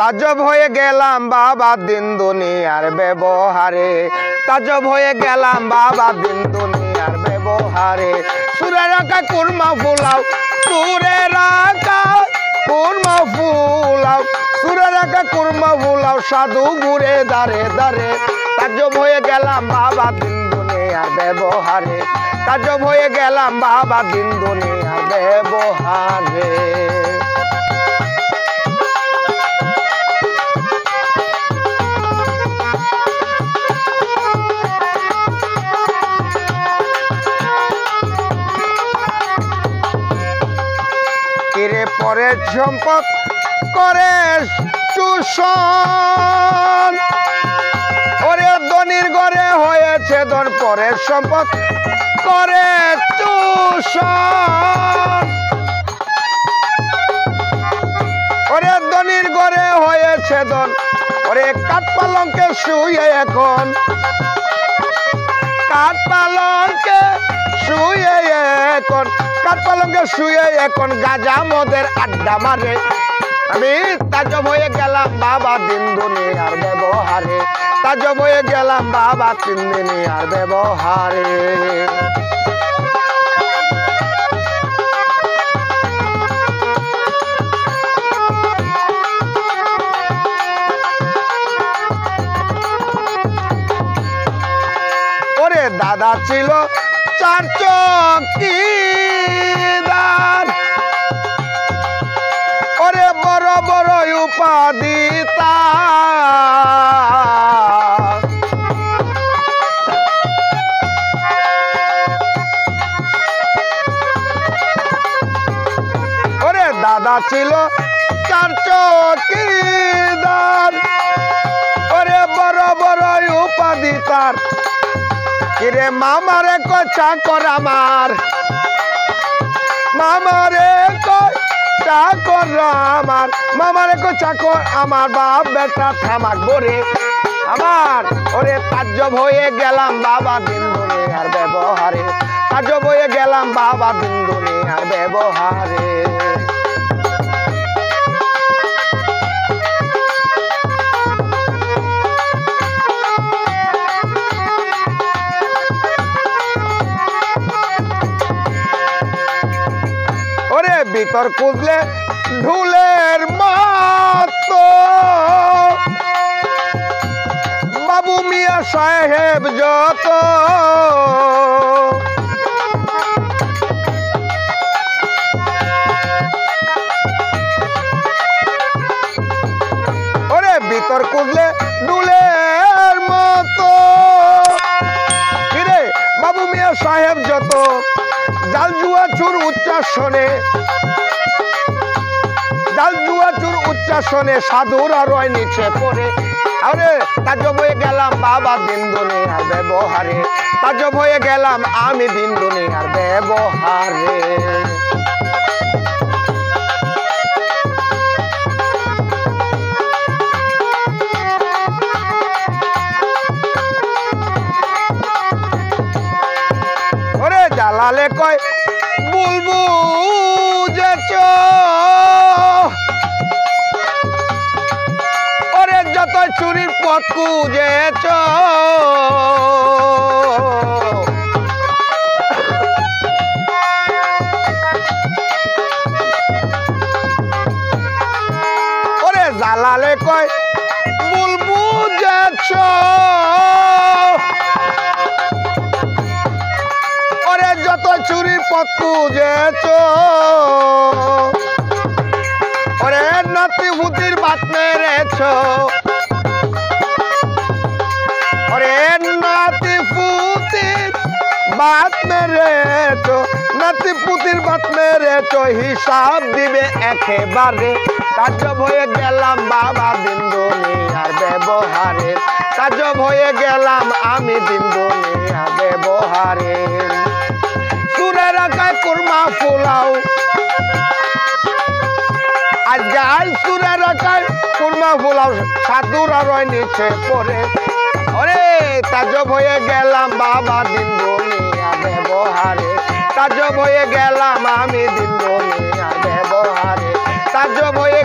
তাজ্জব হয়ে গেলাম বাবা দিন দুনিয়ার ব্যবহারে, তাজ্জব হয়ে গেলাম বাবা দিন দুনিয়ার ব্যবহারে। সুরে রাখা কুরমা ফুলাও, সুরে রাখা কুরমা ফুলাও, সুরে রাখা কুরমা ফুলাও, সাধু ঘুরে দাঁড়ে দাঁড়ে। তাজ্জব হয়ে গেলাম বাবা দিন দুনিয়ার ব্যবহারে, তাজ্জব হয়ে গেলাম বাবা দিন দুনিয়ার ব্যবহারে। কিরে পরের সম্পদ করে চুষণ, ওরে ধনির ঘরে হয়েছে ধন, পরের সম্পদ করে চুষণ। ওরে ধনির ঘরে হয়েছে ধন, ওরে কাঠ পালঙ্কে শুয়ে এখন, কাঠ পালঙ্কে শুয়ে এখন, কাঠ পালঙ্কে শুয়ে এখন গাঁজা মদের আড্ডা মারে। আমি তাজ্জব হয়ে গেলাম বাবা দিন দুনিয়ার ব্যবহারে, তাজ্জব হয়ে গেলাম বাবা দিন দুনিয়ার ব্যবহারে। ওরে দাদা ছিল চার চকিদার, ওরে বড় বড় উপাধি তার। ওরে দাদা ছিল চার চকিদার, ওরে বড় বড় উপাধি তার। কিরে মামারে কয় চাকর আমার, মামারে কয় চাকর আমার, মামারে কয় চাকর আমার, বাপ বেটা থামাক বরে আমার। ওরে তাজ্জব হয়ে গেলাম বাবা দিন দুনিয়ার ব্যবহারে, তাজ্জব হয়ে গেলাম বাবা দিন দুনিয়ার ব্যবহারে। ওরে ভিতর খুঁজলে ঢুলের মতো, বাবু মিয়া সাহেব যত। ওরে ভিতর খুঁজলে ঢুলের মতো, কিরে বাবু মিয়া সাহেব যত। জাল জুয়া চুর উচ্চাসনে, জাল জুয়া চুর উচ্চাসনে সাধুরা রয় নিচে পড়ে। আরে তাজ্জব হয়ে গেলাম বাবা দিন দুনিয়ার ব্যবহারে, তাজ্জব হয়ে গেলাম আমি দিন দুনিয়ার ব্যবহারে। ওরে জালালে কয় বুলবু যেছ, ওরে যত চুরির পথ খুঁজেছ। ওরে জালালে কয় বুলবু যেছ, ওরে যত চুরির পথ খুঁজেছ। ওরে নাতি পুতির বাত মেরেছ, ওরে নাতি পুতির বাত মেরেছ, নাতি পুতির বাত মেরেছ, হিসাব দিবে একেবারে। তাজ্জব হয়ে গেলাম বাবা দিন দুনিয়ার ব্যবহারে, তাজ্জব হয়ে গেলাম আমি দিন দুনিয়ার ব্যবহারে। সুরে রাখা কুরমা ফুলাও, আজকে আজ সুরে রাখা কুরমা ফুলাও, সাধুরা রয় নিচে পড়ে। ওরে তাজ্জব হয়ে গেলাম বাবা দিন দুনিয়ার ব্যবহারে, তাজ্জব হয়ে গেলাম আমি দিন দুনিয়ার ব্যবহারে, তাজ্জব হয়ে